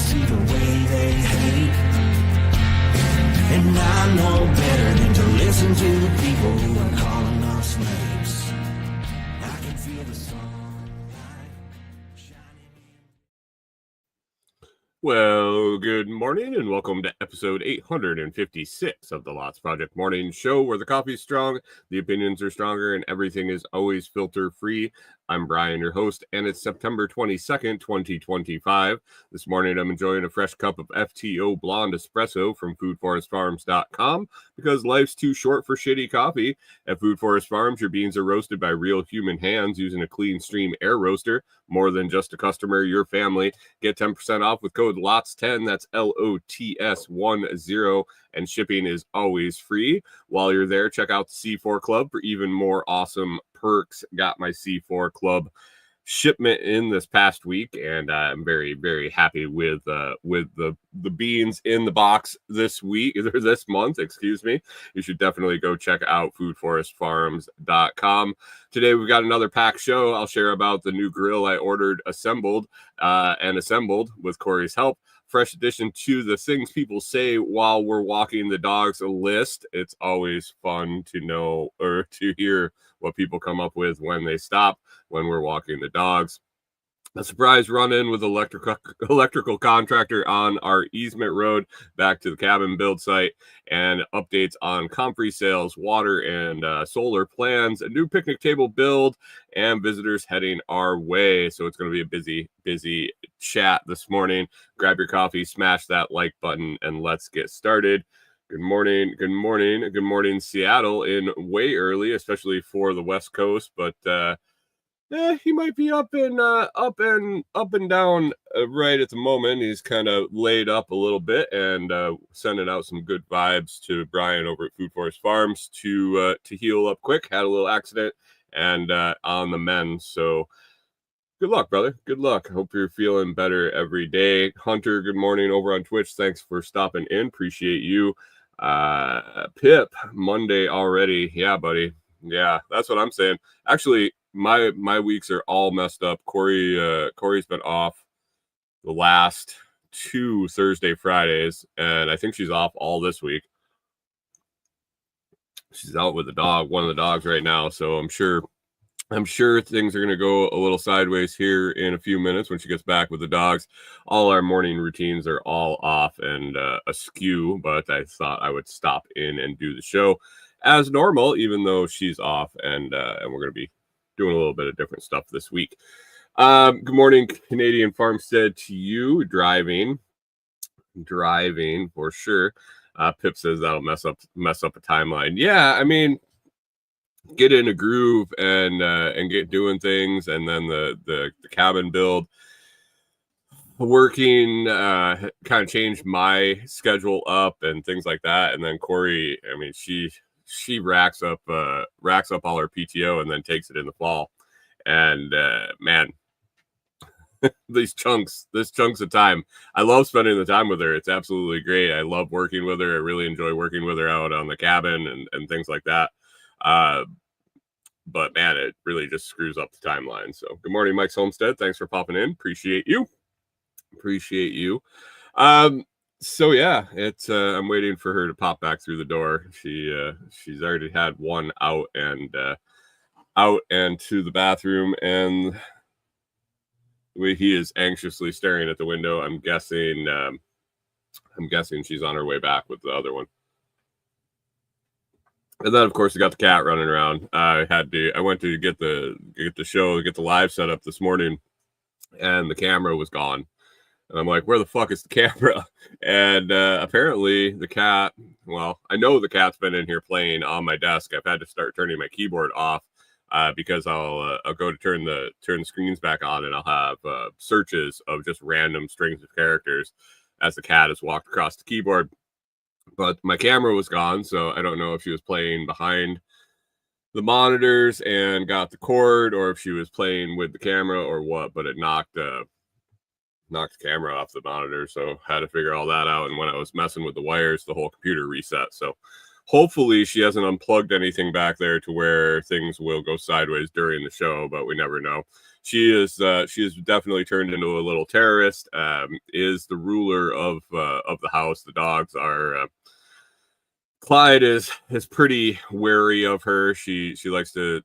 see the way they hate. And I know better than to listen to the people who are calling us slaves. I can feel the sunlight shining in. Well, good morning and welcome to episode 856 of the Lots Project Morning Show, where the coffee's strong, the opinions are stronger, and everything is always filter free. I'm Brian, your host, and it's September 22nd, 2025. This morning, I'm enjoying a fresh cup of FTO Blonde Espresso from foodforestfarms.com because life's too short for shitty coffee. At Food Forest Farms, your beans are roasted by real human hands using a clean stream air roaster. More than just a customer, your family. Get 10% off with code LOTS10, that's LOTS10, and shipping is always free. While you're there, check out the C4 Club for even more awesome perks. Got my C4 Club shipment in this past week, and I'm very, very happy with the beans in the box this week, or this month, excuse me. You should definitely go check out foodforestfarms.com. Today we've got another packed show. I'll share about the new grill I ordered assembled with Corey's help. Fresh addition to the things people say while we're walking the dogs list. It's always fun to know or to hear what people come up with when they stop when we're walking the dogs. A surprise run-in with electrical contractor on our easement road back to the cabin build site, and updates on comfrey sales, water and solar plans, a new picnic table build, and visitors heading our way. So it's going to be a busy chat this morning. Grab your coffee, smash that like button, and let's get started. Good morning, Seattle, in way early, especially for the West Coast, but he might be up and down right at the moment. He's kind of laid up a little bit, and sending out some good vibes to Brian over at Food Forest Farms to heal up quick. Had a little accident and on the mend. So good luck, brother. Good luck. Hope you're feeling better every day. Hunter, good morning over on Twitch. Thanks for stopping in. Appreciate you. Pip, Monday already. Yeah, buddy. Yeah, that's what I'm saying. Actually, my weeks are all messed up. Corey's been off the last 2 Thursday, Fridays, and I think she's off all this week. She's out with one of the dogs right now, so I'm sure things are going to go a little sideways here in a few minutes when she gets back with the dogs. All our morning routines are all off and askew, but I thought I would stop in and do the show as normal, even though she's off, and we're going to be doing a little bit of different stuff this week. Good morning, Canadian Farmstead, to you. Driving for sure. Pip says that'll mess up a timeline. Yeah, I mean, get in a groove and get doing things, and then the cabin build working kind of changed my schedule up and things like that. And then Corey, I mean, she racks up all her PTO and then takes it in the fall. And man, this chunks of time. I love spending the time with her. It's absolutely great. I love working with her. I really enjoy working with her out on the cabin and things like that. But man, it really just screws up the timeline. So good morning, Mike's Homestead. Thanks for popping in. Appreciate you. So yeah, it's I'm waiting for her to pop back through the door. She's already had one out and to the bathroom, and he is anxiously staring at the window. I'm guessing she's on her way back with the other one. And then of course I got the cat running around. I went to get the live set up this morning, and the camera was gone. And I'm like, where the fuck is the camera? And apparently the cat, well, I know the cat's been in here playing on my desk. I've had to start turning my keyboard off because I'll go to turn the screens back on, and I'll have searches of just random strings of characters as the cat has walked across the keyboard. But my camera was gone, so I don't know if she was playing behind the monitors and got the cord, or if she was playing with the camera or what, but it knocked the camera off the monitor, so had to figure all that out. And when I was messing with the wires, the whole computer reset. So hopefully she hasn't unplugged anything back there to where things will go sideways during the show, but we never know. She is definitely turned into a little terrorist. Is the ruler of the house. The dogs are. Clyde is pretty wary of her. She likes to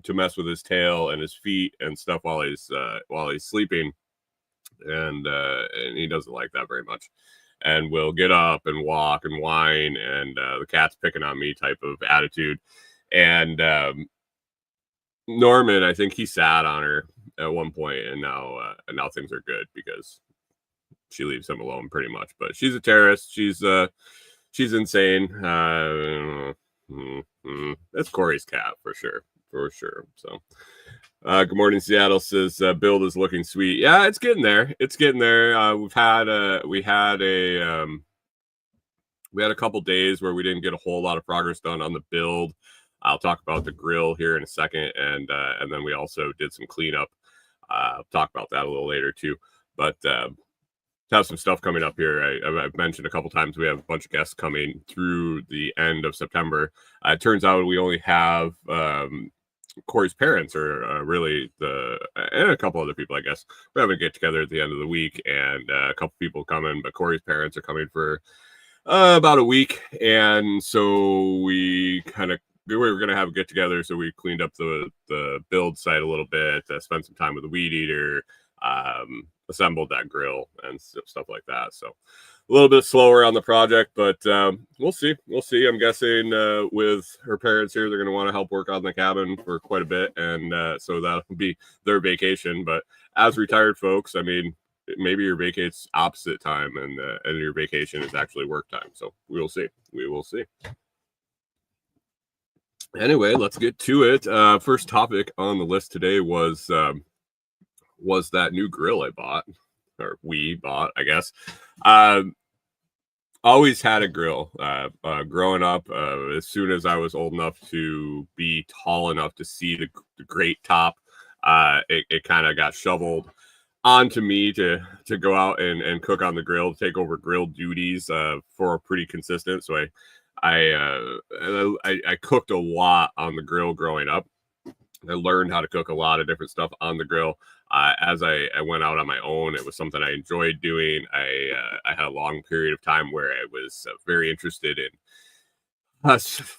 mess with his tail and his feet and stuff while he's sleeping, and he doesn't like that very much. And will get up and walk and whine, and the cat's picking on me type of attitude. And Norman, I think he sat on her at one point, and now things are good because she leaves him alone pretty much. But she's a terrorist. She's insane. That's Corey's cat for sure. So, good morning, Seattle says build is looking sweet. Yeah, it's getting there. We had a couple days where we didn't get a whole lot of progress done on the build. I'll talk about the grill here in a second, and then we also did some cleanup. I'll talk about that a little later too. But have some stuff coming up here. I've mentioned a couple times we have a bunch of guests coming through the end of September. It turns out we only have Corey's parents are really and a couple other people, I guess. We're having a get together at the end of the week, and a couple people coming, but Corey's parents are coming for about a week, and so we were going to have a get together, so we cleaned up the build site a little bit, spent some time with the weed eater, assembled that grill and stuff like that. So a little bit slower on the project, but we'll see. I'm guessing with her parents here, they're going to want to help work on the cabin for quite a bit, and so that'll be their vacation. But as retired folks, I mean, maybe your vacate's opposite time, and your vacation is actually work time. So we will see. Anyway, let's get to it. First topic on the list today was that new grill I bought, or we bought, I guess. Always had a grill. Growing up, as soon as I was old enough to be tall enough to see the great top, it kind of got shoveled onto me to go out and cook on the grill, take over grill duties for pretty consistent. So I cooked a lot on the grill growing up. I learned how to cook a lot of different stuff on the grill. As I went out on my own, it was something I enjoyed doing. I had a long period of time where I was very interested in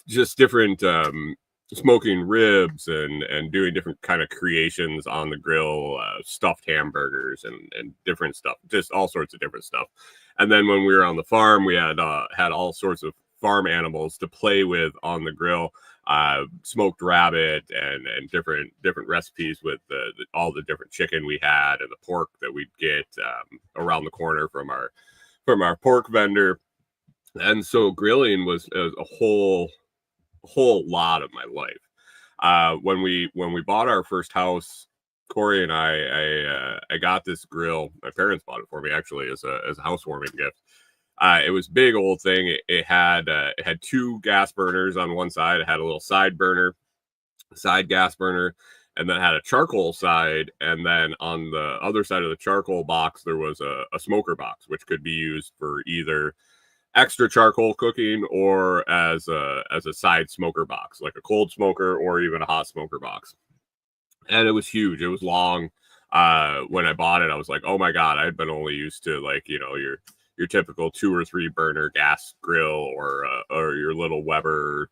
just different smoking ribs and doing different kind of creations on the grill, stuffed hamburgers and different stuff, just all sorts of different stuff. And then when we were on the farm, we had all sorts of farm animals to play with on the grill. Smoked rabbit and different recipes with all the different chicken we had and the pork that we'd get around the corner from our pork vendor. And so grilling was a whole lot of my life. When we bought our first house, Corey and I got this grill. My parents bought it for me actually as a housewarming gift. It was a big old thing. It had two gas burners on one side. It had a little side gas burner, and then it had a charcoal side. And then on the other side of the charcoal box, there was a smoker box, which could be used for either extra charcoal cooking or as a side smoker box, like a cold smoker or even a hot smoker box. And it was huge. It was long. When I bought it, I was like, oh my God, I'd been only used to your typical 2 or 3 burner gas grill or your little Weber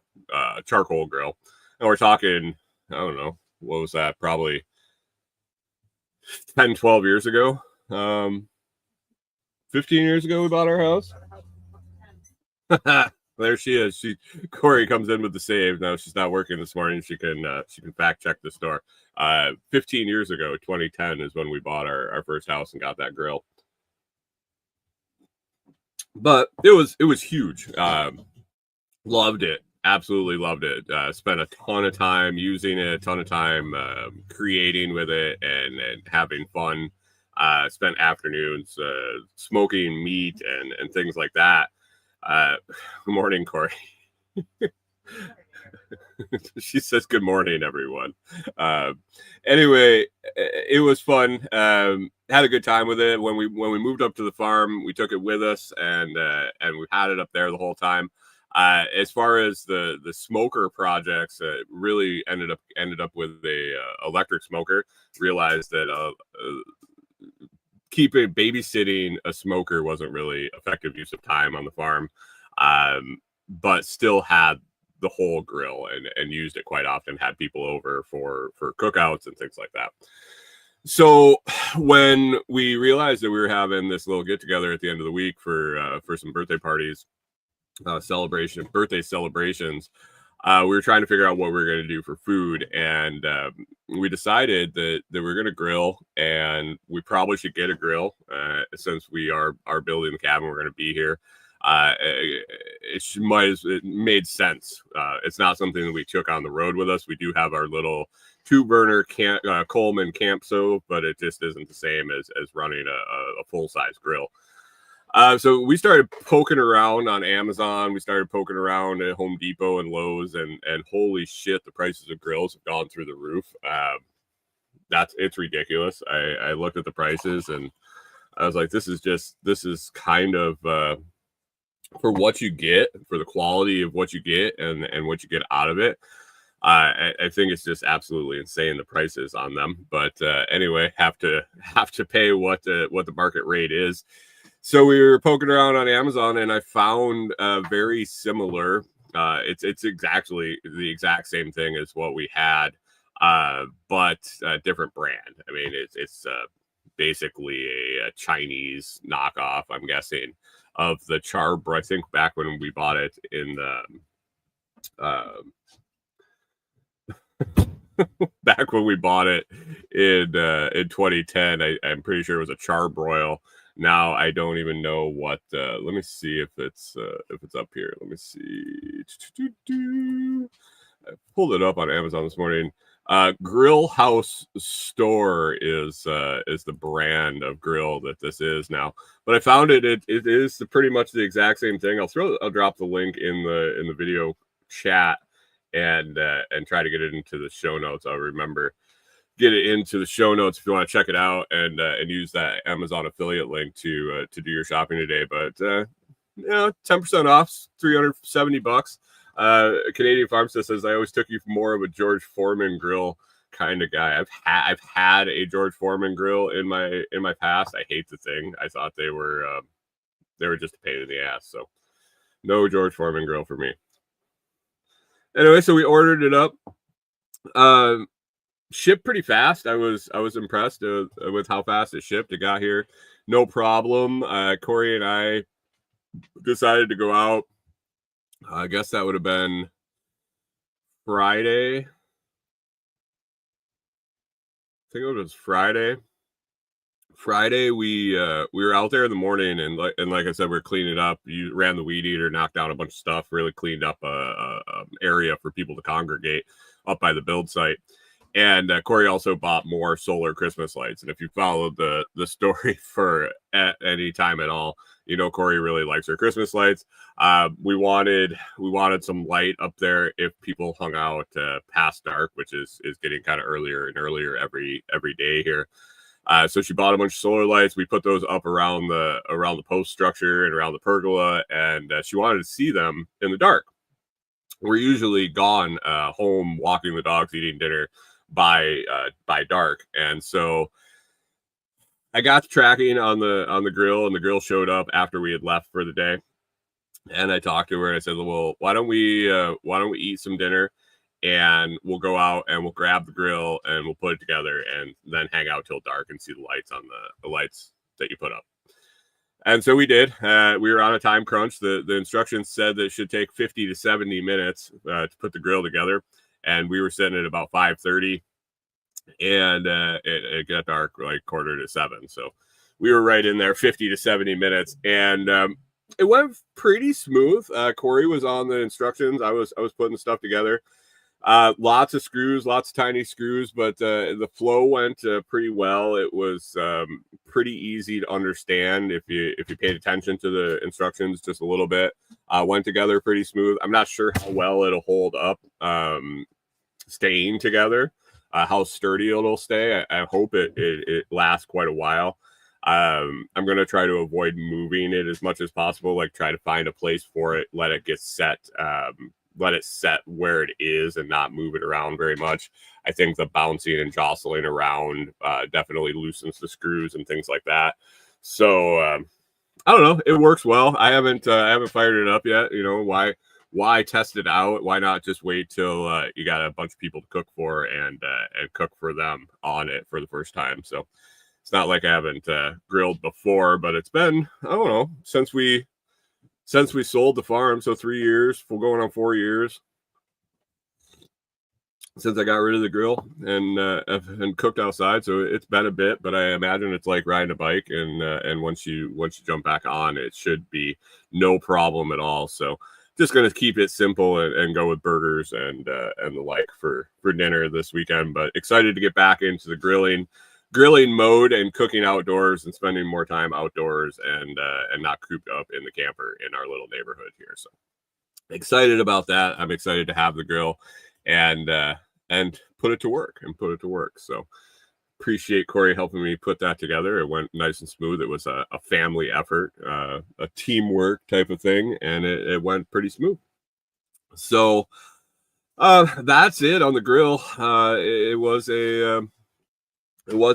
charcoal grill. And we're talking, I don't know, what was that? Probably 10, 12 years ago. 15 years ago we bought our house. There she is. Corey comes in with the save. Now she's not working this morning. She can fact check the store. 15 years ago, 2010 is when we bought our first house and got that grill. But it was huge. Loved it. Absolutely loved it. Spent a ton of time using it, a ton of time creating with it and having fun. Spent afternoons smoking meat and things like that. Good morning, Corey. She says good morning, everyone. Anyway, it was fun. Had a good time with it. When we moved up to the farm, we took it with us and we had it up there the whole time. As far as the smoker projects, really ended up with a electric smoker. Realized that babysitting a smoker wasn't really effective use of time on the farm, but still had the whole grill and used it quite often. Had people over for cookouts and things like that. So when we realized that we were having this little get together at the end of the week for some birthday parties, birthday celebrations, we were trying to figure out what we were going to do for food, and we decided that we were going to grill, and we probably should get a grill since we are building the cabin. We're going to be here. It made sense. It's not something that we took on the road with us. We do have our little 2-burner Coleman camp stove, but it just isn't the same as running a full-size grill. So we started poking around on Amazon. We started poking around at Home Depot and Lowe's, and holy shit, the prices of grills have gone through the roof. It's ridiculous. I looked at the prices and I was like, this is kind of for what you get, for the quality of what you get and what you get out of it. I think it's just absolutely insane, the prices on them. But anyway, have to pay what the market rate is. So we were poking around on Amazon, and I found very similar. It's exactly the exact same thing as what we had, but a different brand. I mean, it's basically a Chinese knockoff, I'm guessing, of the I think back when we bought it in the back when we bought it in 2010, I'm pretty sure it was a charbroil. Now I don't even know what. Let me see if it's up here. Let me see. I pulled it up on Amazon this morning. Grill House Store is the brand of grill that this is now. But I found it is pretty much the exact same thing. I'll drop the link in the video chat and try to get it into the show notes. I'll get it into the show notes if you want to check it out and use that Amazon affiliate link to do your shopping today. But 10% off, $370. Canadian Farmstead says, I always took you for more of a George Foreman grill kind of guy. I've had a George Foreman grill in my past. I hate the thing. I thought they were just a pain in the ass. So no George Foreman grill for me. Anyway, so we ordered it up. Shipped pretty fast. I was impressed with how fast it shipped. It got here no problem. Corey and I decided to go out. I guess that would have been Friday. I think it was Friday. We were out there in the morning, and like I said, we were cleaning it up. You ran the weed eater, knocked down a bunch of stuff, really cleaned up a area for people to congregate up by the build site. And Corey also bought more solar Christmas lights. And if you followed the story for at any time at all, you know Corey really likes her Christmas lights. We wanted some light up there if people hung out past dark, which is getting kind of earlier and earlier every day here. So she bought a bunch of solar lights. We put those up around the post structure and around the pergola, and she wanted to see them in the dark. We're usually gone home, walking the dogs, eating dinner by dark, and so I got the tracking on the grill, and the grill showed up after we had left for the day. And I talked to her and I said, well, why don't we eat some dinner, and we'll go out and we'll grab the grill and we'll put it together and then hang out till dark and see the lights on the lights that you put up. And so we did. We were on a time crunch. The instructions said that it should take 50 to 70 minutes to put the grill together. And we were sitting at about 5:30, and it got dark like 6:45. So we were right in there, 50 to 70 minutes. And it went pretty smooth. Corey was on the instructions. I was putting the stuff together. Lots of screws, lots of tiny screws, but the flow went pretty well. It was pretty easy to understand if you paid attention to the instructions just a little bit. Went together pretty smooth. I'm not sure how well it'll hold up staying together, how sturdy it'll stay. I hope it lasts quite a while. I'm going to try to avoid moving it as much as possible, like try to find a place for it, let it get set, let it set where it is and not move it around very much. I think the bouncing and jostling around definitely loosens the screws and things like that. So I don't know. It works well. I haven't fired it up yet. You know, why test it out? Why not just wait till you got a bunch of people to cook for and cook for them on it for the first time? So it's not like I haven't grilled before, but it's been, I don't know, since we sold the farm. So 3 years, we're going on 4 years since I got rid of the grill and cooked outside. So it's been a bit, but I imagine it's like riding a bike, and once you jump back on, it should be no problem at all. So just gonna keep it simple and go with burgers and the like for dinner this weekend. But excited to get back into the grilling mode and cooking outdoors and spending more time outdoors and not cooped up in the camper in our little neighborhood here. So excited about that. I'm excited to have the grill and put it to work So appreciate Corey helping me put that together. It went nice and smooth. It was a family effort, a teamwork type of thing, and it went pretty smooth. So that's it on the grill. It was a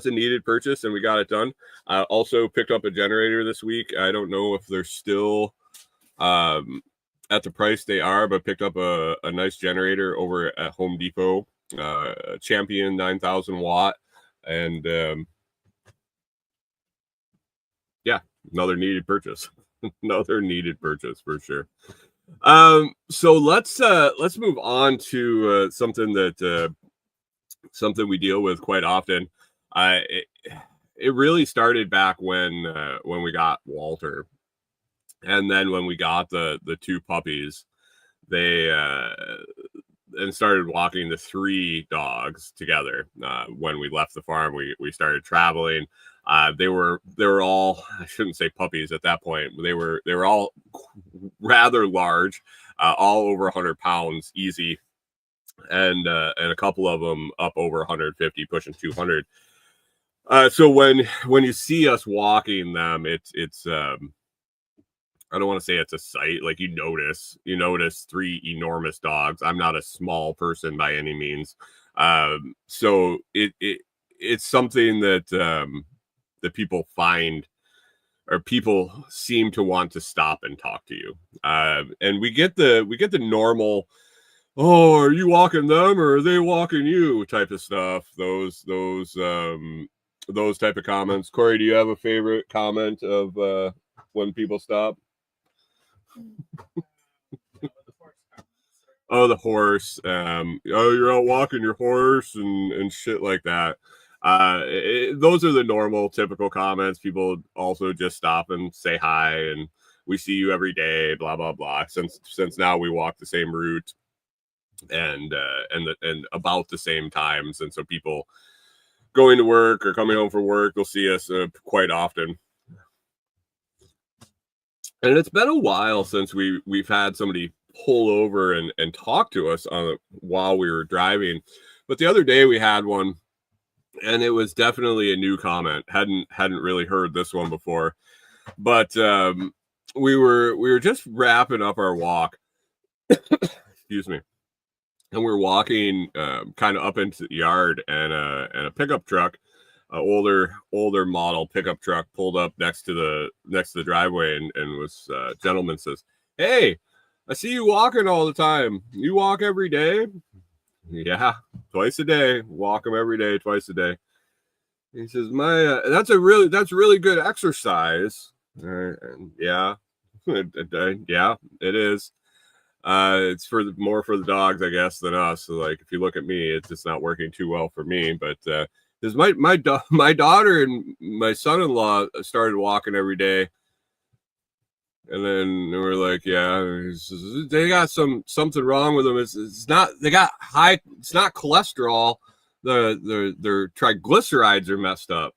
needed purchase, and we got it done. Also picked up a generator this week. I don't know if they're still at the price they are, but picked up a nice generator over at Home Depot, Champion 9,000 watt, and yeah, another needed purchase. Another needed purchase for sure. So let's move on to something we deal with quite often. It really started back when we got Walter, and then when we got the two puppies, they and started walking the 3 dogs together. When we left the farm, we started traveling. They were all, I shouldn't say puppies at that point. They were all rather large, all over 100 pounds easy, and a couple of them up over 150, pushing 200. So when you see us walking them, it's I don't want to say it's a sight. Like you notice 3 enormous dogs. I'm not a small person by any means. So it's something that that people find, or people seem to want to stop and talk to you. And we get the normal, oh, are you walking them or are they walking you type of stuff. Those type of comments. Corey, do you have a favorite comment of when people stop? Oh, the horse. Oh, you're out walking your horse and shit like that. Those are the normal, typical comments. People also just stop and say hi, and we see you every day, blah blah blah. Since now we walk the same route, and about the same times, and so people going to work or coming home from work, they'll see us quite often. And it's been a while since we've had somebody pull over and talk to us while we were driving. But the other day we had one, and it was definitely a new comment. Hadn't really heard this one before. But we were just wrapping up our walk. Excuse me. And we were walking kind of up into the yard, and a pickup truck, older model pickup truck, pulled up next to the driveway, and was gentleman says, "Hey, I see you walking all the time. You walk every day?" "Yeah, twice a day. Walk them every day, twice a day." He says, "My that's really good exercise." Yeah, yeah, it is. It's more for the dogs, I guess, than us. So, like, if you look at me, it's just not working too well for me. But because my daughter and my son-in-law started walking every day, and then we're like, yeah, they got something wrong with them. It's not, they got high. It's not cholesterol. Their triglycerides are messed up.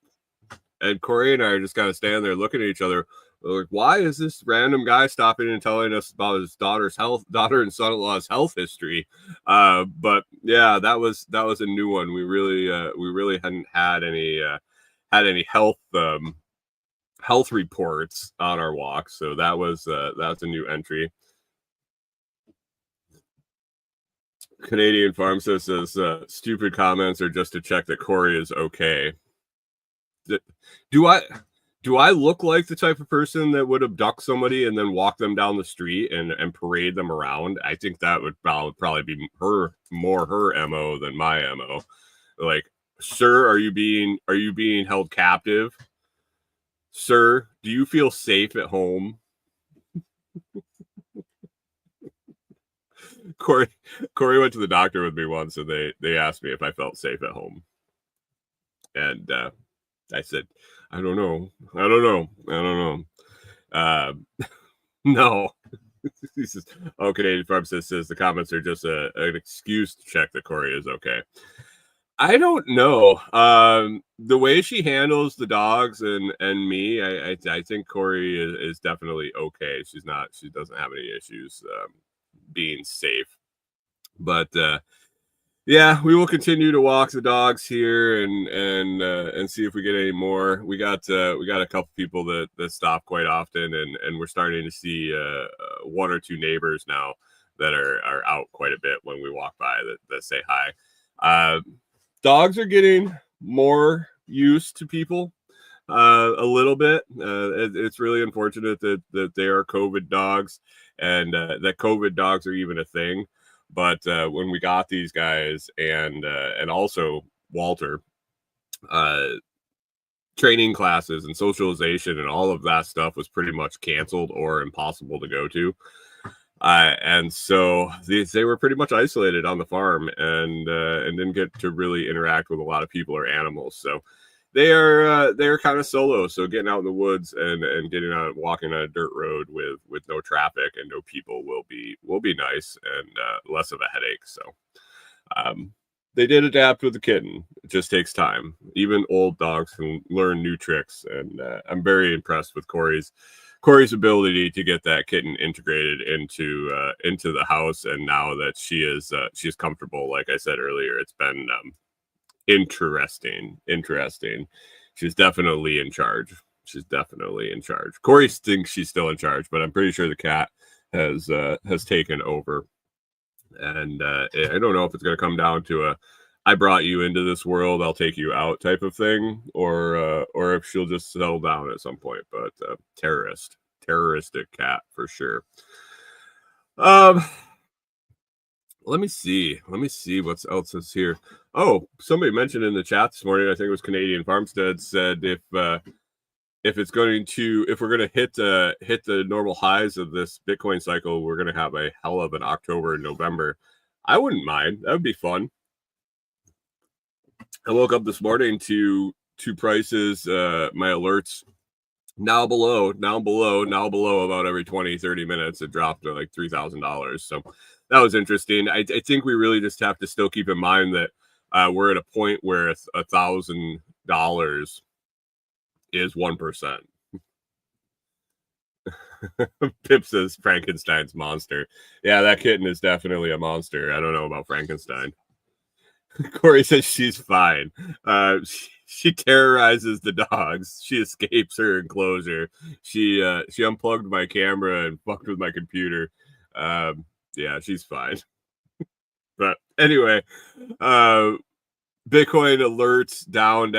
And Corey and I are just kind of standing there looking at each other. We're like, why is this random guy stopping and telling us about his daughter and son-in-law's health history? But yeah, that was a new one. We really hadn't had any health health reports on our walk. So that's a new entry. Canadian Farm says stupid comments are just to check that Corey is okay. Do I look like the type of person that would abduct somebody and then walk them down the street and parade them around? I think that would probably be her MO than my MO. Like, sir, are you being held captive? Sir, do you feel safe at home? Corey went to the doctor with me once, and they asked me if I felt safe at home, and I said, I don't know. No. He says, oh, Canadian Pharmacist says the comments are just an excuse to check that Corey is okay. I don't know. The way she handles the dogs and me, I think Corey is definitely okay. She doesn't have any issues being safe. But yeah, we will continue to walk the dogs here and see if we get any more. We got a couple people that stop quite often, and we're starting to see one or two neighbors now that are out quite a bit when we walk by that say hi. Dogs are getting more used to people a little bit. It's really unfortunate that they are COVID dogs and that COVID dogs are even a thing. But when we got these guys and also Walter, training classes and socialization and all of that stuff was pretty much canceled or impossible to go to. And so they were pretty much isolated on the farm and didn't get to really interact with a lot of people or animals. So they're kind of solo. So getting out in the woods and getting out walking on a dirt road with no traffic and no people will be nice and less of a headache. So they did adapt with the kitten. It just takes time. Even old dogs can learn new tricks, and I'm very impressed with Corey's ability to get that kitten integrated into the house. And now that she's comfortable, like I said earlier, it's been interesting. She's definitely in charge. Corey thinks she's still in charge, but I'm pretty sure the cat has taken over. And I don't know if it's going to come down to a I brought you into this world, I'll take you out type of thing, or if she'll just settle down at some point. But terroristic cat for sure. Let me see what else is here. Oh, somebody mentioned in the chat this morning, I think it was Canadian Farmstead, said if we're going to hit the normal highs of this Bitcoin cycle, we're going to have a hell of an October and November. I wouldn't mind. That would be fun. I woke up this morning to prices, my alerts now below about every 20-30 minutes. It dropped to like $3,000. So that was interesting. I think we really just have to still keep in mind that we're at a point where $1,000 is 1%. Pip says Frankenstein's monster. Yeah, that kitten is definitely a monster. I don't know about Frankenstein. Corey says she's fine. She terrorizes the dogs. She escapes her enclosure. She unplugged my camera and fucked with my computer. Yeah, she's fine. But anyway, Bitcoin alerts down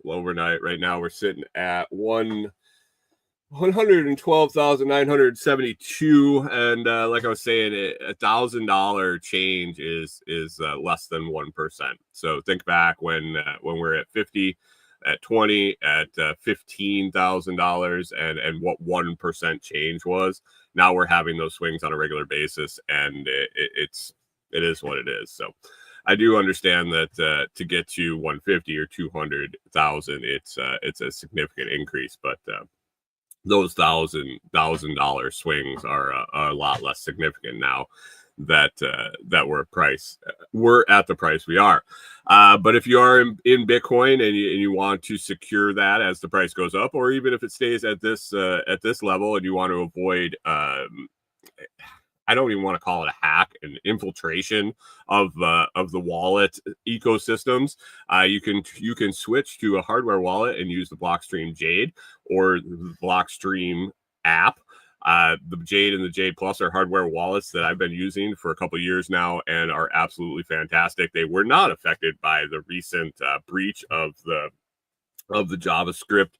overnight. Right now we're sitting at 112,972, and like I was saying, $1,000 change is less than 1%. So think back when we're at 50, at 20, at $15,000, and what 1% change was. Now we're having those swings on a regular basis, and it is what it is. So I do understand that to get to 150 or 200,000, it's a significant increase, but those $1,000 swings are a lot less significant now that we're at the price we are. But if you are in Bitcoin and you want to secure that as the price goes up, or even if it stays at this level and you want to avoid I don't even want to call it a hack, an infiltration of the wallet ecosystems. You can switch to a hardware wallet and use the Blockstream Jade or the Blockstream app. The Jade and the Jade Plus are hardware wallets that I've been using for a couple years now and are absolutely fantastic. They were not affected by the recent breach of the JavaScript,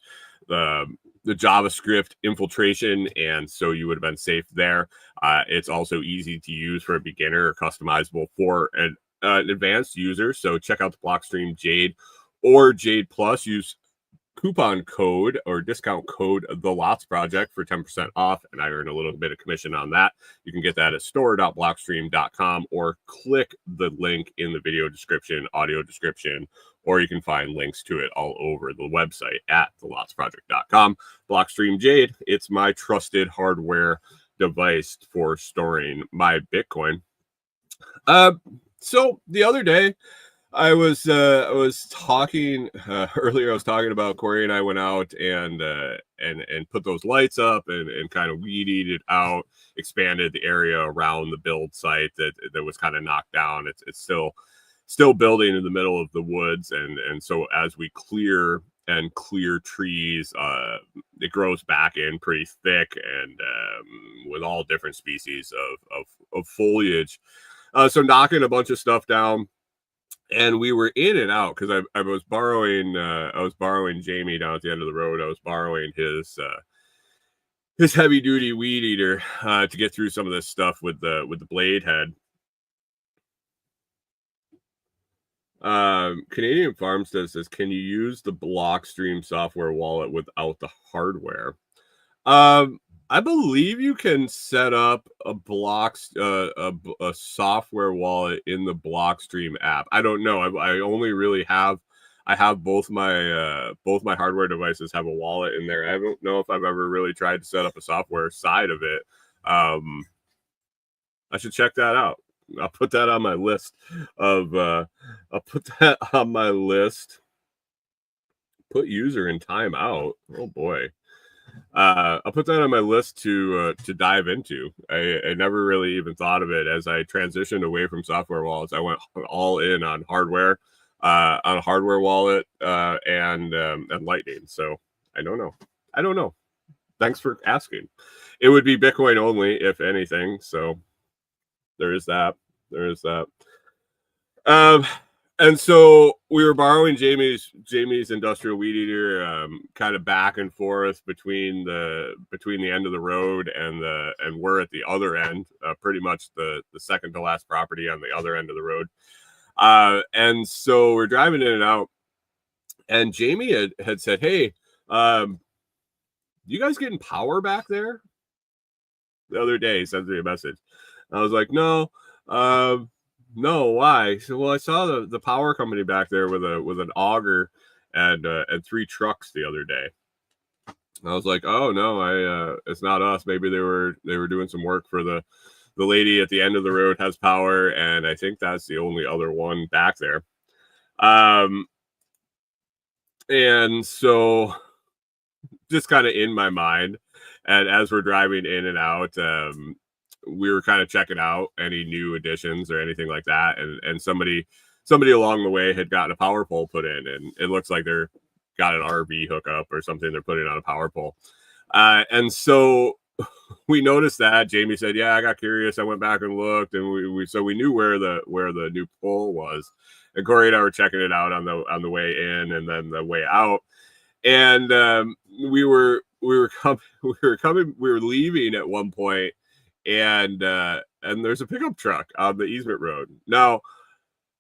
the JavaScript infiltration, and so you would have been safe there. It's also easy to use for a beginner or customizable for an advanced user. So check out the Blockstream Jade or Jade Plus. Use coupon code or discount code The Lots Project for 10% off, and I earn a little bit of commission on that. You can get that at store.blockstream.com or click the link in the video description, audio description, or you can find links to it all over the website at thelotsproject.com. Blockstream Jade, it's my trusted hardware device for storing my Bitcoin. So the other day, I was talking earlier. I was talking about Corey and I went out and put those lights up and kind of weeded it out, expanded the area around the build site that was kind of knocked down. It's still building in the middle of the woods, and so as we clear trees, it grows back in pretty thick and with all different species of foliage. So knocking a bunch of stuff down. And we were in and out because I was borrowing Jamie down at the end of the road. I was borrowing his heavy duty weed eater to get through some of this stuff with the blade head. Canadian Farmstead says, can you use the Blockstream software wallet without the hardware? I believe you can set up a software wallet in the Blockstream app. I don't know. I only really have both my hardware devices have a wallet in there. I don't know if I've ever really tried to set up a software side of it. I should check that out. I'll put that on my list Put user in timeout. Oh boy. I'll put that on my list to dive into. I never really even thought of it. As I transitioned away from software wallets, I went all in on hardware, on a hardware wallet, and Lightning. So I don't know. Thanks for asking. It would be Bitcoin only, if anything. So there is that. And so we were borrowing Jamie's industrial weed eater, kind of back and forth between the end of the road and we're at the other end, pretty much the second to last property on the other end of the road. And so we're driving in and out, and Jamie had said, "Hey, you guys getting power back there?" The other day, he sent me a message. I was like, "No." No, why? So, well, I saw the power company back there with an auger and 3 trucks the other day. And I was like, oh no, it's not us. Maybe they were doing some work for the lady at the end of the road has power, and I think that's the only other one back there. And so just kind of in my mind, and as we're driving in and out, we were kind of checking out any new additions or anything like that, and somebody along the way had gotten a power pole put in, and it looks like they're got an RV hookup or something they're putting on a power pole. And so we noticed that. Jamie said, yeah, I got curious. I went back and looked, and we knew where the new pole was. And Corey and I were checking it out on the way in and then the way out. And we were leaving at one point, and there's a pickup truck on the easement road. Now,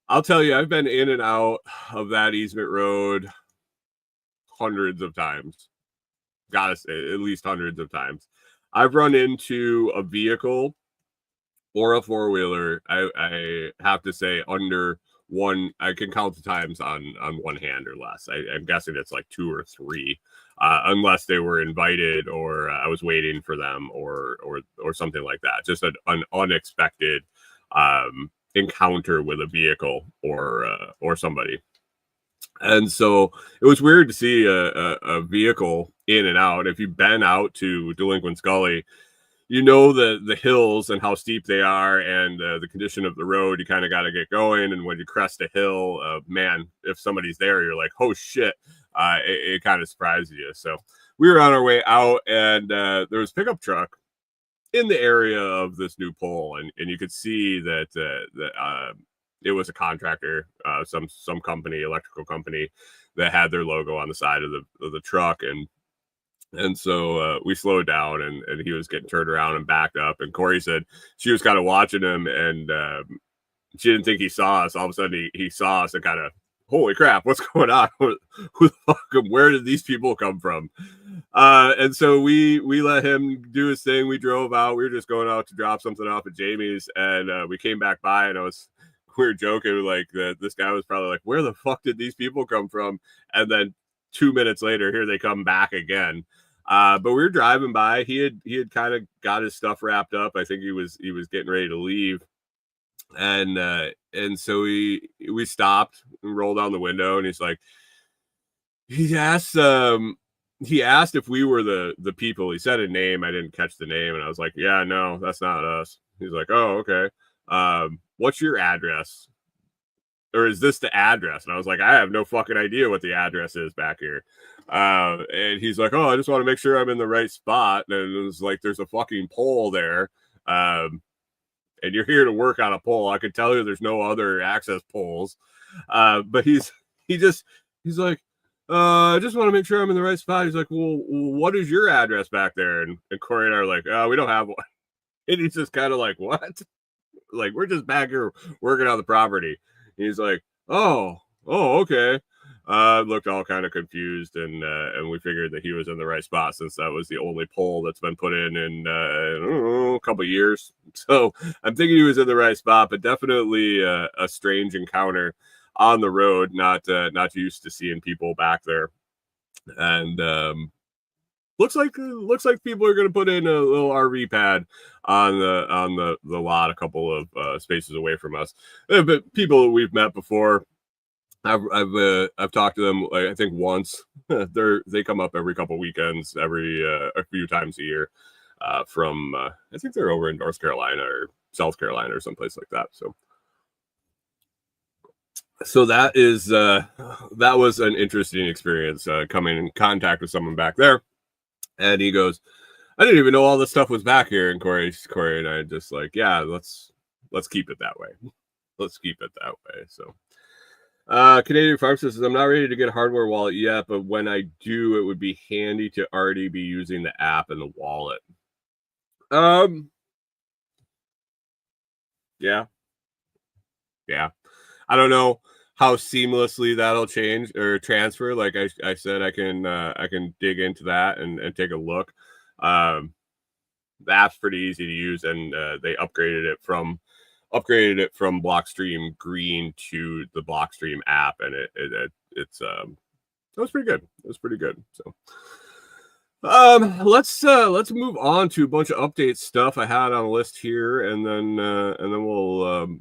I'll tell you, I've been in and out of that easement road hundreds of times. Gotta say, at least hundreds of times. I've run into a vehicle or a four-wheeler, I have to say, under one. I can count the times on one hand or less. I'm guessing it's like 2 or 3. Unless they were invited or I was waiting for them or something like that. Just an unexpected encounter with a vehicle or somebody. And so it was weird to see a vehicle in and out. If you've been out to Delinquent Scully, the hills and how steep they are, and the condition of the road. You kind of got to get going, and when you crest a hill, man, if somebody's there, you're like, oh shit. It kind of surprises you. So we were on our way out, and there was a pickup truck in the area of this new pole, and you could see that it was a contractor, some company, electrical company, that had their logo on the side of the truck. And so we slowed down, and he was getting turned around and backed up. And Corey said she was kind of watching him, and she didn't think he saw us. All of a sudden, he saw us and kind of, holy crap, what's going on? Who the fuck? Where did these people come from? And so we let him do his thing. We drove out. We were just going out to drop something off at Jamie's, and we came back by, and we were joking like that. This guy was probably like, where the fuck did these people come from? And then 2 minutes later, here they come back again. But we were driving by. He had kind of got his stuff wrapped up. I think he was getting ready to leave. And so we stopped and rolled down the window, and he's like, he asked if we were the people. He said a name. I didn't catch the name, and I was like, yeah, no, that's not us. He's like, oh, okay. What's your address? Or is this the address? And I was like, I have no fucking idea what the address is back here. And he's like, oh, I just want to make sure I'm in the right spot. And it was like, there's a fucking pole there. And you're here to work on a pole. I could tell you there's no other access poles. But he's like, I just want to make sure I'm in the right spot. He's like, well, what is your address back there? And Corey and I are like, we don't have one. And he's just kind of like, what? Like, we're just back here working on the property. And he's like, oh, okay. Looked all kind of confused, and we figured that he was in the right spot, since that was the only pole that's been put in I don't know, a couple of years. So I'm thinking he was in the right spot, but definitely a strange encounter on the road. Not used to seeing people back there, and looks like people are going to put in a little RV pad on the lot, a couple of spaces away from us. But people that we've met before, I've talked to them, like, I think once. They come up every couple weekends, a few times a year, from I think they're over in North Carolina or South Carolina or someplace like that. So that was an interesting experience, coming in contact with someone back there. And he goes, I didn't even know all this stuff was back here. And Corey and I just like, yeah, let's keep it that way. Let's keep it that way. So Canadian Farm says, I'm not ready to get a hardware wallet yet, but when I do, it would be handy to already be using the app and the wallet. Yeah. I don't know how seamlessly that'll change or transfer. Like I said, I can dig into that and take a look. The app's pretty easy to use, and they upgraded it from Blockstream Green to the Blockstream app, and it was pretty good. It was pretty good. So let's move on to a bunch of update stuff I had on the list here, and then we'll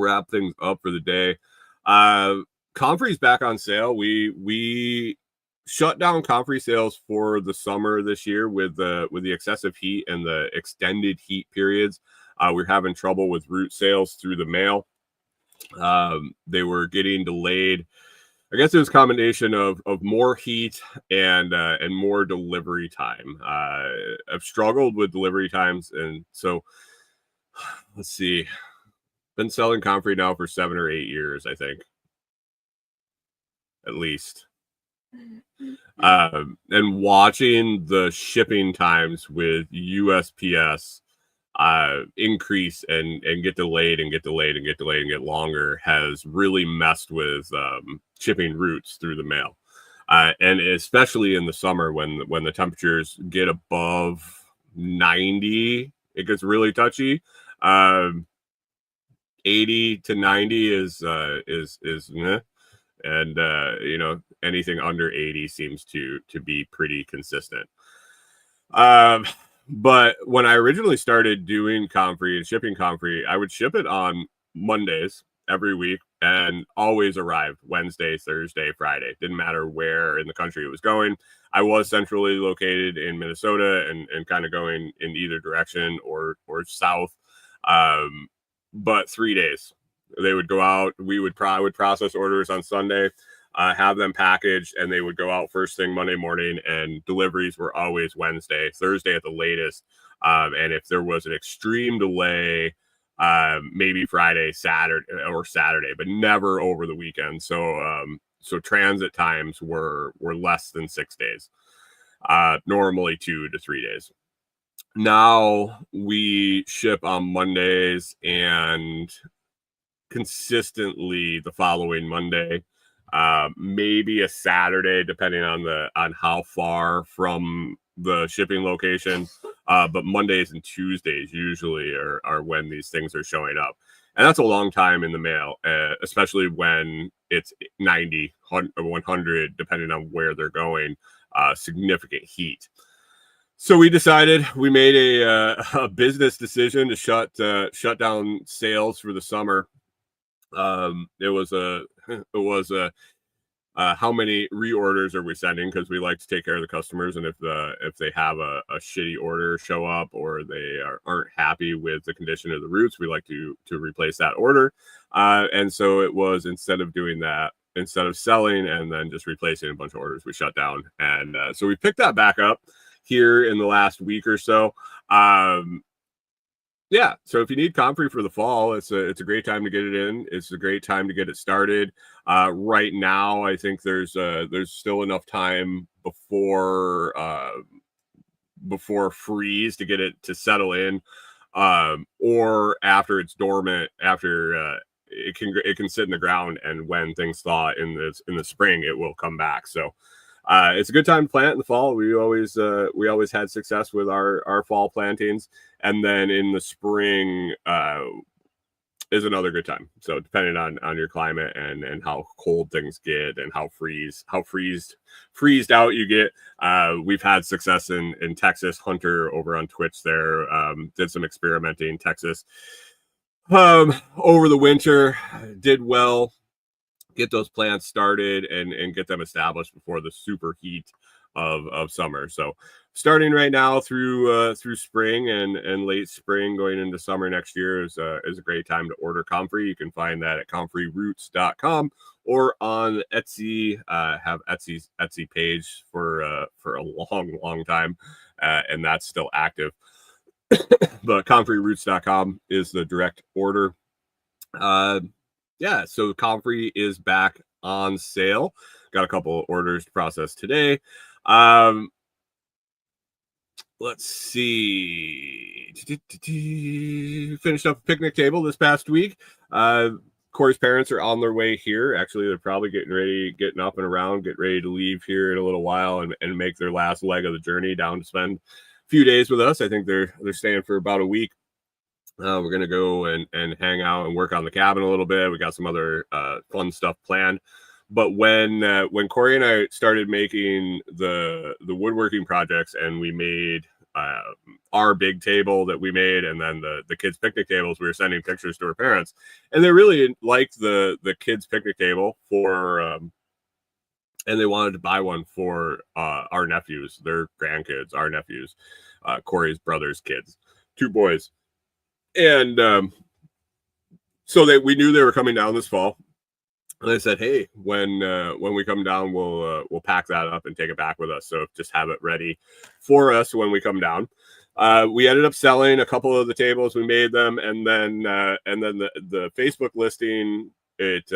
wrap things up for the day. Comfrey's back on sale. We shut down comfrey sales for the summer this year with the excessive heat and the extended heat periods. We're having trouble with root sales through the mail. They were getting delayed. I guess it was a combination of more heat and more delivery time. I've struggled with delivery times, and so let's see. Been selling comfrey now for 7 or 8 years, I think, at least. And watching the shipping times with USPS increase and get delayed and get longer has really messed with shipping routes through the mail. And especially in the summer when the temperatures get above 90, it gets really touchy. 80 to 90 is meh. And anything under 80 seems to be pretty consistent. But when I originally started doing comfrey and shipping comfrey, I would ship it on Mondays every week. and always arrived Wednesday, Thursday, Friday. Didn't matter where in the country it was going. I was centrally located in Minnesota and kind of going in either direction or south. But 3 days. They would go out. We would process orders on Sunday, have them packaged, and they would go out first thing Monday morning, and deliveries were always Wednesday, Thursday at the latest. And if there was an extreme delay, maybe Friday, Saturday, but never over the weekend. So transit times were less than 6 days, normally 2 to 3 days. Now we ship on Mondays and consistently the following Monday, maybe a Saturday, depending on how far from the shipping location. But Mondays and Tuesdays usually are when these things are showing up. And that's a long time in the mail, especially when it's 90, 100, depending on where they're going, significant heat. So we made a business decision to shut down sales for the summer. It was how many reorders are we sending, because we like to take care of the customers, and if they have a shitty order show up or they aren't happy with the condition of the roots, we like to replace that order. And so it was, instead of selling and then just replacing a bunch of orders, we shut down. And so we picked that back up here in the last week or so. Yeah, so if you need comfrey for the fall, it's a great time to get it in. It's a great time to get it started. Right now, I think there's still enough time before freeze to get it to settle in, or after it's dormant, after it can sit in the ground, and when things thaw in the spring, it will come back. So it's a good time to plant in the fall. We always had success with our fall plantings, and then in the spring is another good time. So depending on your climate and how cold things get and how freezed out you get, we've had success in Texas. Hunter over on Twitch there did some experimenting in Texas over the winter, did well. Get those plants started and get them established before the super heat of summer. So starting right now through spring and late spring going into summer next year is a great time to order comfrey. You can find that at comfreyroots.com or on Etsy. Have Etsy page for a long time, and that's still active. But comfreyroots.com is the direct order. Yeah, so comfrey is back on sale. Got a couple of orders to process today. Let's see. Finished up a picnic table this past week. Corey's parents are on their way here. Actually, they're probably getting up and around, get ready to leave here in a little while and make their last leg of the journey down to spend a few days with us. I think they're staying for about a week. We're going to go and hang out and work on the cabin a little bit. We got some other fun stuff planned. But when Corey and I started making the woodworking projects, and we made our big table that we made, and then the kids' picnic tables, we were sending pictures to our parents, and they really liked the kids' picnic table and they wanted to buy one for our nephews, their grandkids, our nephews, Corey's brother's kids, 2 boys. And so we knew they were coming down this fall, and I said, "Hey, when we come down, we'll pack that up and take it back with us. So just have it ready for us when we come down." We ended up selling a couple of the tables. We made them, and then the Facebook listing it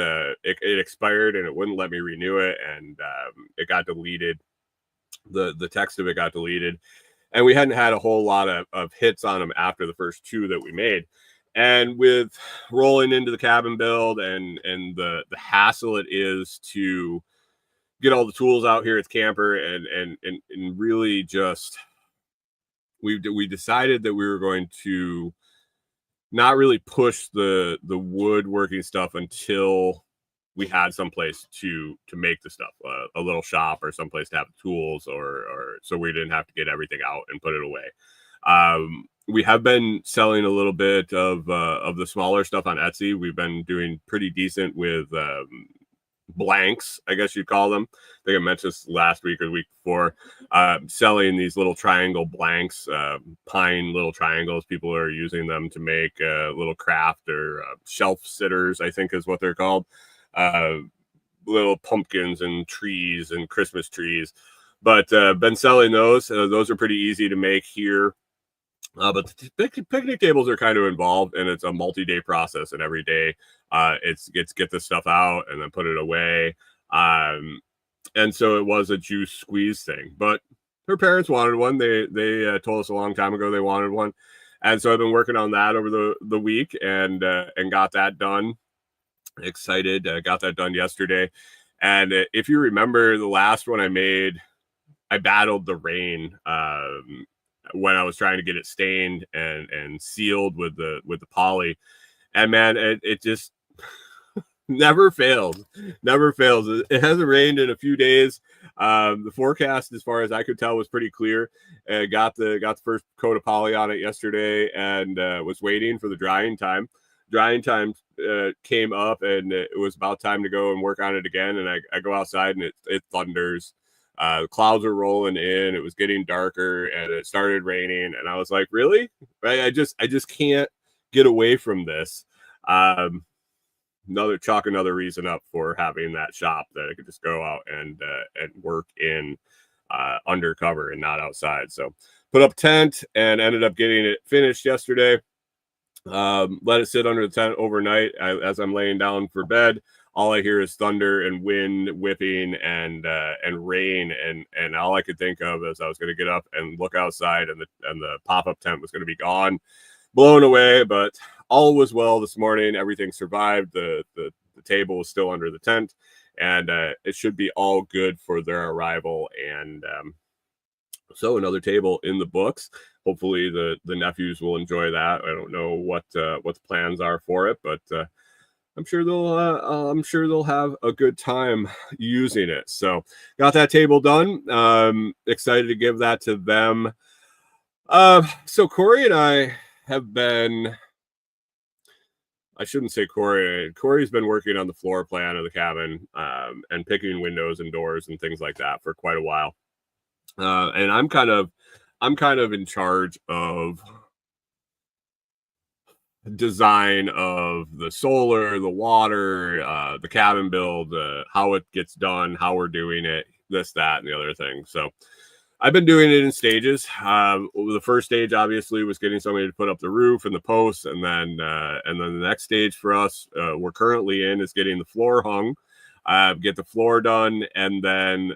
expired, and it wouldn't let me renew it, and it got deleted. The text of it got deleted. And we hadn't had a whole lot of hits on them after the first 2 that we made. And with rolling into the cabin build and the hassle it is to get all the tools out here at the camper and really just we decided that we were going to not really push the woodworking stuff until we had someplace to make the stuff, a little shop or someplace to have tools, or so we didn't have to get everything out and put it away. we have been selling a little bit of the smaller stuff on Etsy. We've been doing pretty decent with blanks, I guess you'd call them. I think I mentioned this last week or the week before. Selling these little triangle blanks, pine little triangles. People are using them to make little craft or shelf sitters, I think is what they're called. Little pumpkins and trees and Christmas trees. But been selling those. Those are pretty easy to make here. But the picnic tables are kind of involved, and it's a multi-day process. And every day, it's get this stuff out and then put it away. And so it was a juice squeeze thing. But her parents wanted one. They told us a long time ago they wanted one, and so I've been working on that over the week and got that done. Excited, got that done yesterday. And if you remember the last one I made, I battled the rain. When I was trying to get it stained and sealed with the poly, and man, it just never fails. It hasn't rained in a few days. The forecast, as far as I could tell, was pretty clear. Got the first coat of poly on it yesterday, and was waiting for the drying time. Drying time came up, and it was about time to go and work on it again. And I go outside, and it thunders. The clouds are rolling in. It was getting darker, and it started raining. And I was like, "Really? Right? I just can't get away from this." Another reason up for having that shop that I could just go out and work in undercover and not outside. So put up tent and ended up getting it finished yesterday. Let it sit under the tent overnight. As I'm laying down for bed, all I hear is thunder and wind whipping and rain, and all I could think of is I was going to get up and look outside, and the pop-up tent was going to be gone, blown away. But all was well this morning. Everything survived. The table was still under the tent, and it should be all good for their arrival. And so another table in the books. Hopefully the nephews will enjoy that. I don't know what the plans are for it, but I'm sure they'll have a good time using it. So got that table done. Excited to give that to them. So Corey and I have been. I shouldn't say Corey. Corey's been working on the floor plan of the cabin and picking windows and doors and things like that for quite a while. And I'm kind of in charge of design of the solar, the water, the cabin build, how it gets done, how we're doing it, this, that, and the other thing. So I've been doing it in stages. The first stage obviously was getting somebody to put up the roof and the posts, and then the next stage for us, we're currently in, is getting the floor hung, get the floor done, and then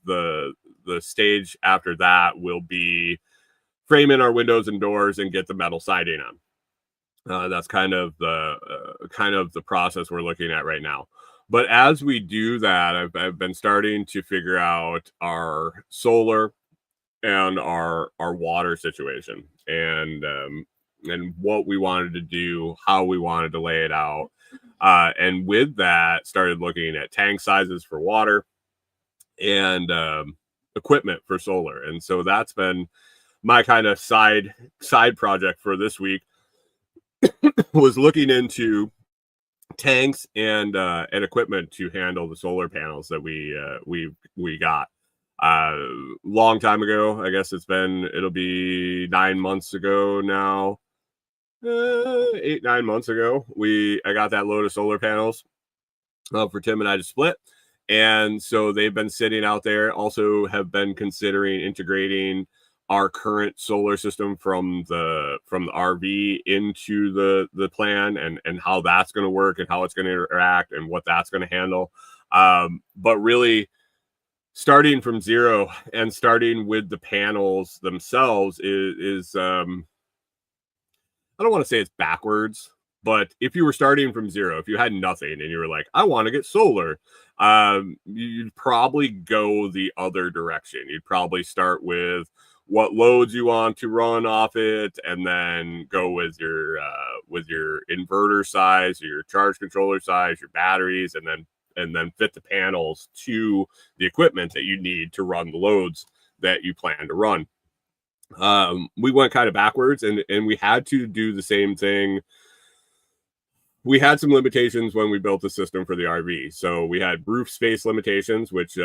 the stage after that will be framing our windows and doors and get the metal siding on. That's kind of the process we're looking at right now. But as we do that, I've been starting to figure out our solar and our water situation, and what we wanted to do, how we wanted to lay it out, and with that, started looking at tank sizes for water and equipment for solar. And so that's been my kind of side project for this week. Was looking into tanks and equipment to handle the solar panels that we got long time ago. I guess it'll be 9 months ago now. 8-9 months ago, I got that load of solar panels for Tim and I to split. And so they've been sitting out there. Also have been considering integrating our current solar system from the RV into the plan, and how that's going to work and how it's going to interact and what that's going to handle. But really starting from zero and starting with the panels themselves is I don't want to say it's backwards, but if you were starting from zero, if you had nothing and you were like, I want to get solar, you'd probably go the other direction. You'd probably start with what loads you want to run off it, and then go with your inverter size, your charge controller size, your batteries, and then fit the panels to the equipment that you need to run the loads that you plan to run. we went kind of backwards, and we had to do the same thing. We had some limitations when we built the system for the RV. So we had roof space limitations, which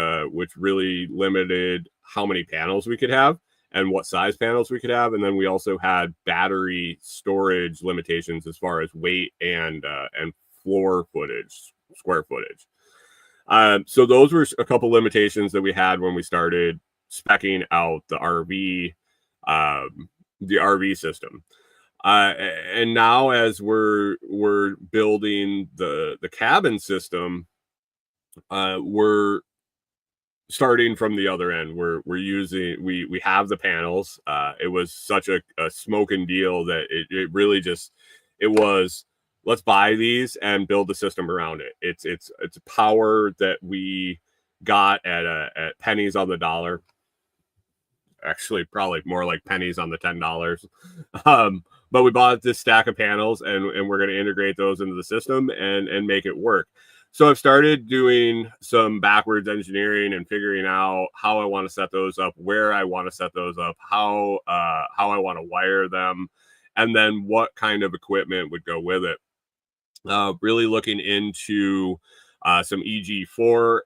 really limited how many panels we could have and what size panels we could have. And then we also had battery storage limitations as far as weight and floor footage, square footage. So those were a couple limitations that we had when we started speccing out the RV system. And now as we're building the cabin system, we're starting from the other end. We're using we have the panels. It was such a smoking deal that it really just it was let's buy these and build the system around it. It's power that we got at pennies on the dollar. Actually, probably more like pennies on the $10. But we bought this stack of panels, and we're going to integrate those into the system and make it work. So I've started doing some backwards engineering and figuring out how I want to set those up, where I want to set those up, how I want to wire them, and then what kind of equipment would go with it. Really looking into some EG4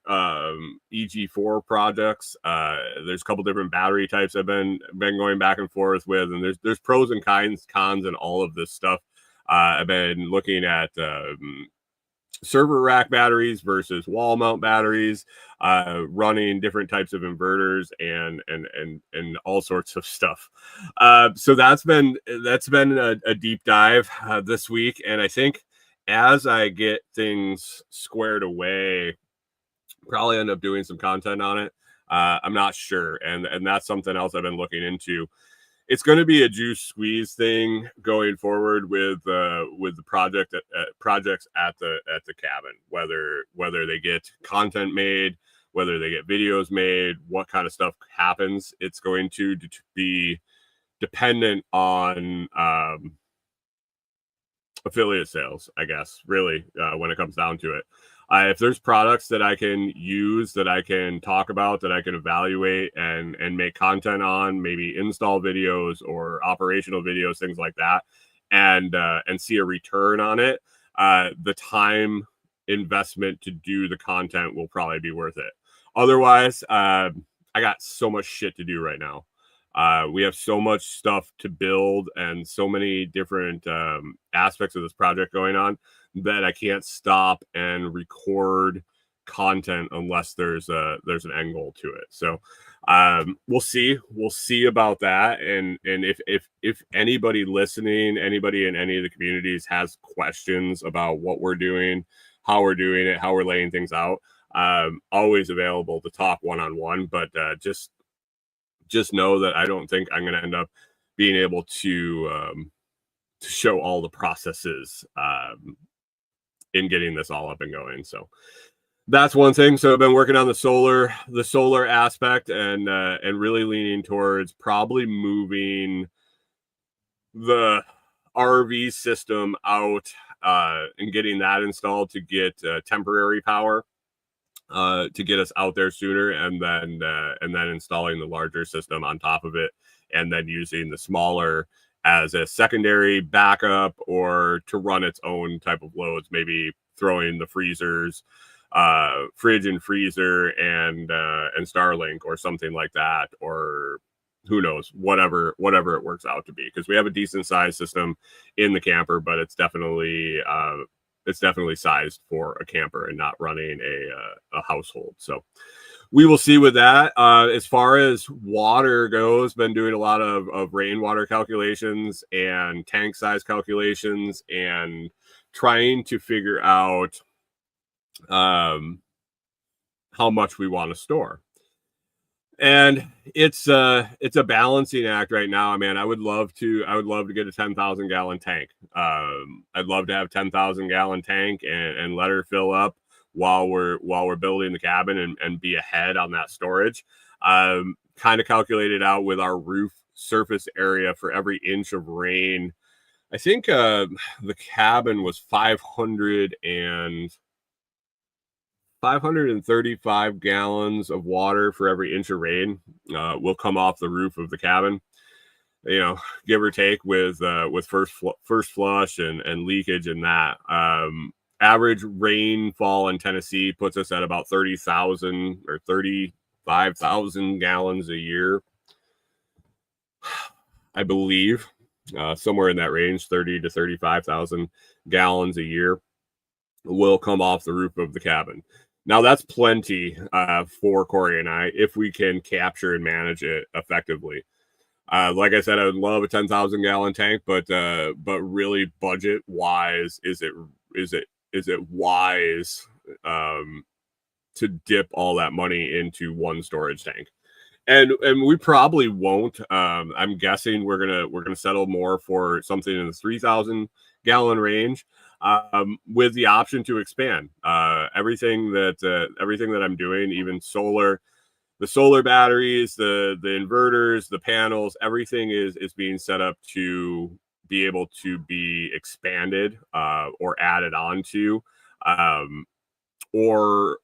projects. There's a couple different battery types I've been going back and forth with, and there's pros and cons in all of this stuff. I've been looking at server rack batteries versus wall mount batteries, running different types of inverters and all sorts of stuff. So that's been a deep dive this week, and I think as I get things squared away, probably end up doing some content on it. I'm not sure, and that's something else I've been looking into. It's going to be a juice squeeze thing going forward with the projects at the cabin, whether they get content made, whether they get videos made, what kind of stuff happens. It's going to be dependent on affiliate sales, I guess, really, when it comes down to it. If there's products that I can use, that I can talk about, that I can evaluate and make content on, maybe install videos or operational videos, things like that, and see a return on it, the time investment to do the content will probably be worth it. Otherwise, I got so much shit to do right now. We have so much stuff to build and so many different aspects of this project going on that I can't stop and record content unless there's an end goal to it. So we'll see about that. And if anybody listening, anybody in any of the communities has questions about what we're doing, how we're doing it, how we're laying things out, always available to talk one-on-one. But just know that I don't think I'm going to end up being able to show all the processes in getting this all up and going. So that's one thing. So I've been working on the solar aspect and really leaning towards probably moving the RV system out and getting that installed to get temporary power. To get us out there sooner, and then installing the larger system on top of it, and then using the smaller as a secondary backup or to run its own type of loads, maybe throwing the freezers, fridge and freezer and Starlink or something like that, or who knows, whatever it works out to be, because we have a decent sized system in the camper, but it's definitely sized for a camper and not running a household. So we will see with that. As far as water goes, been doing a lot of rainwater calculations and tank size calculations and trying to figure out how much we want to store. And it's a balancing act right now. I mean, I would love to get a 10,000 gallon tank. I'd love to have 10,000 gallon tank and let her fill up while we're building the cabin and be ahead on that storage. Kind of calculated out with our roof surface area for every inch of rain. I think the cabin was 535 gallons of water for every inch of rain will come off the roof of the cabin. give or take with first flush and leakage and that. Average rainfall in Tennessee puts us at about 30,000 or 35,000 gallons a year, I believe, somewhere in that range, 30 to 35,000 gallons a year will come off the roof of the cabin. Now that's plenty for Corey and I if we can capture and manage it effectively. Like I said, I would love a 10,000 gallon tank, but really budget wise, is it wise to dip all that money into one storage tank? And we probably won't. I'm guessing we're gonna settle more for something in the 3,000 gallon range, with the option to expand. Everything that I'm doing, even solar. The solar batteries, the inverters, the panels, everything is being set up to be able to be expanded or added onto, or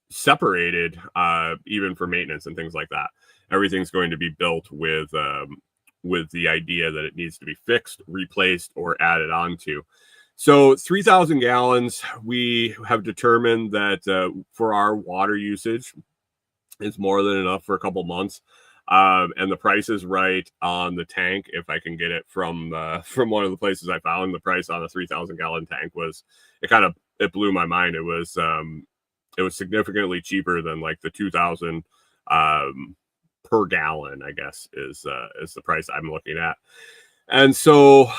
separated, even for maintenance and things like that. Everything's going to be built with the idea that it needs to be fixed, replaced, or added onto. So 3,000 gallons, we have determined that for our water usage, it's more than enough for a couple months. And the price is right on the tank. If I can get it from one of the places I found, the price on a 3,000 gallon tank it blew my mind. It was significantly cheaper than like the 2,000 per gallon, I guess is the price I'm looking at. And so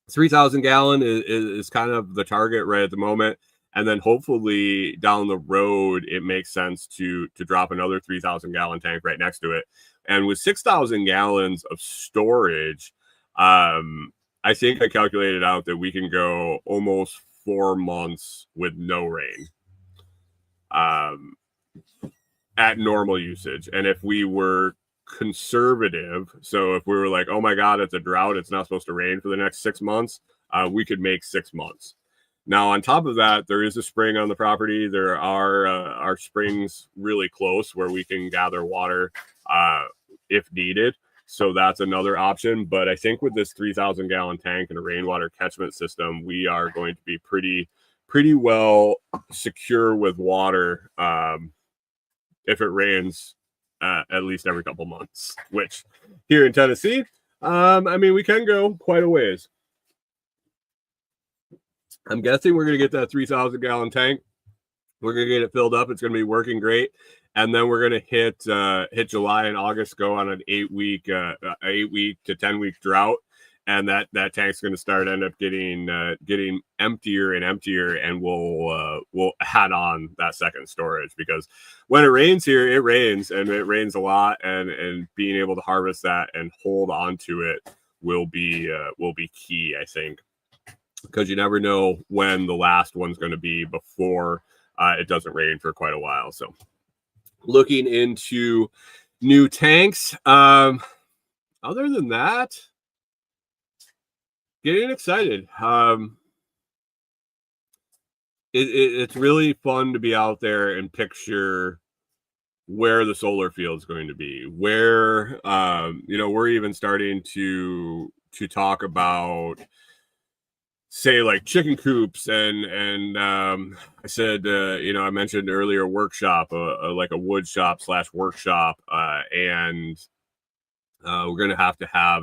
3,000 gallon is kind of the target right at the moment. And then hopefully down the road, it makes sense to drop another 3,000 gallon tank right next to it. And with 6,000 gallons of storage, I think I calculated out that we can go almost 4 months with no rain at normal usage. And if we were conservative, so if we were like, oh my God, it's a drought, it's not supposed to rain for the next 6 months, we could make 6 months. Now, on top of that, there is a spring on the property. There are springs really close where we can gather water if needed. So that's another option. But I think with this 3,000 gallon tank and a rainwater catchment system, we are going to be pretty well secure with water if it rains at least every couple months, which here in Tennessee, we can go quite a ways. I'm guessing we're going to get that 3,000 gallon tank. We're going to get it filled up. It's going to be working great. And then we're going to hit July and August, go on an 8 week to 10 week drought. And that tank's going to end up getting emptier and emptier. And we'll add on that second storage, because when it rains here, it rains, and it rains a lot, and being able to harvest that and hold on to it will be key, I think. Because you never know when the last one's going to be before it doesn't rain for quite a while. So looking into new tanks. Other than that, getting excited. It's really fun to be out there and picture where the solar field is going to be. Where, we're even starting to talk about, say, like chicken coops and I said, I mentioned earlier workshop, like a wood shop / workshop, and we're going to have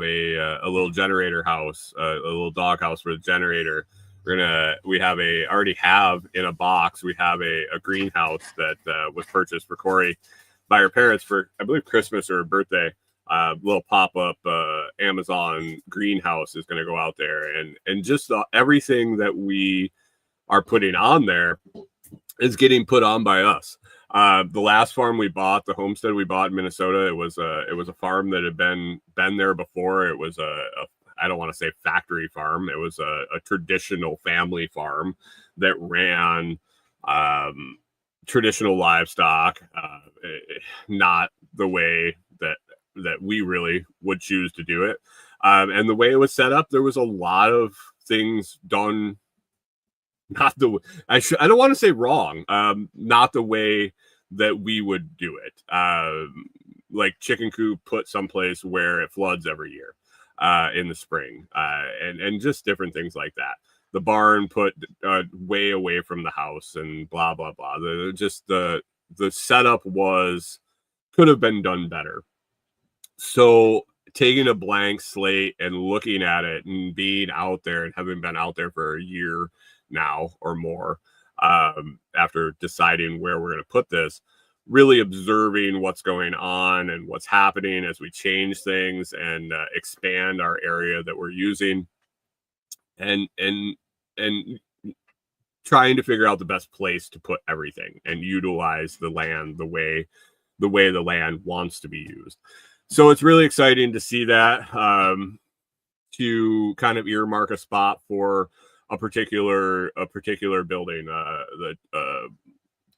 a little generator house, a little dog house for the generator. Already have in a box, we have a greenhouse that was purchased for Corey by her parents for, I believe, Christmas or birthday. Little pop-up Amazon greenhouse is going to go out there, and just everything that we are putting on there is getting put on by us. The last farm we bought, the homestead we bought in Minnesota, it was a farm that had been there before. It was I don't want to say factory farm. It was a traditional family farm that ran traditional livestock, not the way that we really would choose to do it. And the way it was set up, there was a lot of things done I don't want to say wrong, not the way that we would do it. like chicken coop put someplace where it floods every year in the spring, and just different things like that. The barn put way away from the house, and blah blah blah. The setup could have been done better. So taking a blank slate and looking at it and being out there and having been out there for a year now or more, after deciding where we're going to put this, really observing what's going on and what's happening as we change things and expand our area that we're using, and trying to figure out the best place to put everything and utilize the land the way the land wants to be used. So it's really exciting to see that, to kind of earmark a spot for a particular building, the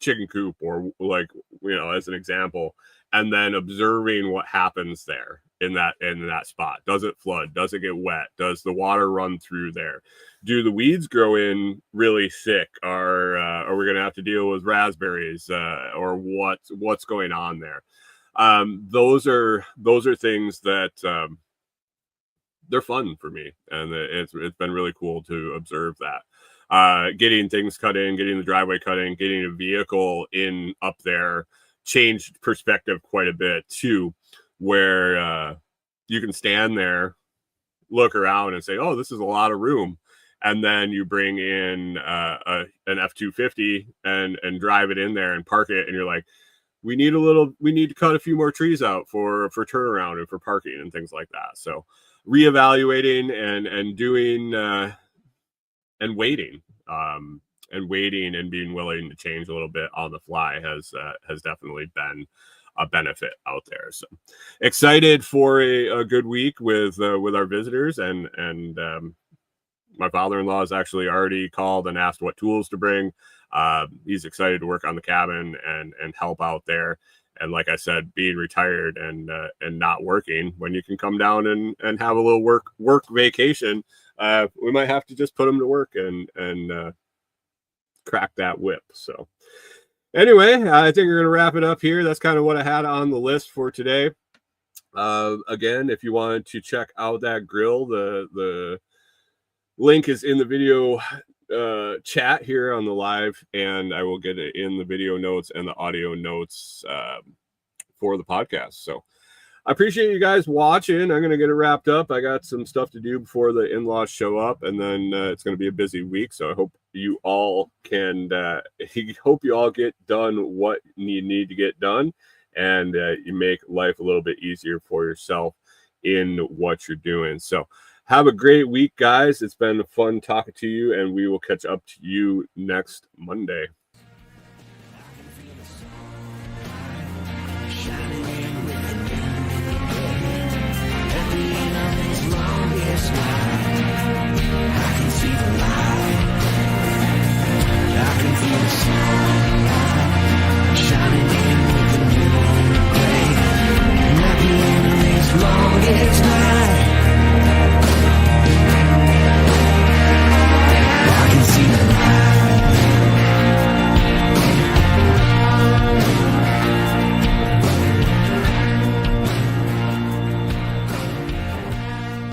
chicken coop, or like, as an example, and then observing what happens there in that spot. Does it flood? Does it get wet? Does the water run through there? Do the weeds grow in really thick? Are we going to have to deal with raspberries, or what's going on there? Those are things that they're fun for me, and it's been really cool to observe that. Getting things cut in, getting the driveway cut in, getting a vehicle in up there changed perspective quite a bit too, where you can stand there, look around, and say, "Oh, this is a lot of room." And then you bring in an F-250 and drive it in there and park it, and you're like, we need to cut a few more trees out for turnaround and for parking and things like that. So reevaluating and doing and waiting and being willing to change a little bit on the fly has definitely been a benefit out there. So excited for a good week with our visitors, and my father-in-law has actually already called and asked what tools to bring. He's excited to work on the cabin and help out there. And like I said, being retired and not working, when you can come down and have a little work vacation, we might have to just put him to work and crack that whip. So anyway, I think we're going to wrap it up here. That's kind of what I had on the list for today. Again, if you wanted to check out that grill, the link is in the video chat here on the live, and I will get it in the video notes and the audio notes for the podcast. So I appreciate you guys watching. I'm going to get it wrapped up. I got some stuff to do before the in-laws show up, and then it's going to be a busy week. So I hope you all get done what you need to get done, and you make life a little bit easier for yourself in what you're doing. So have a great week, guys. It's been fun talking to you, and we will catch up to you next Monday. Long as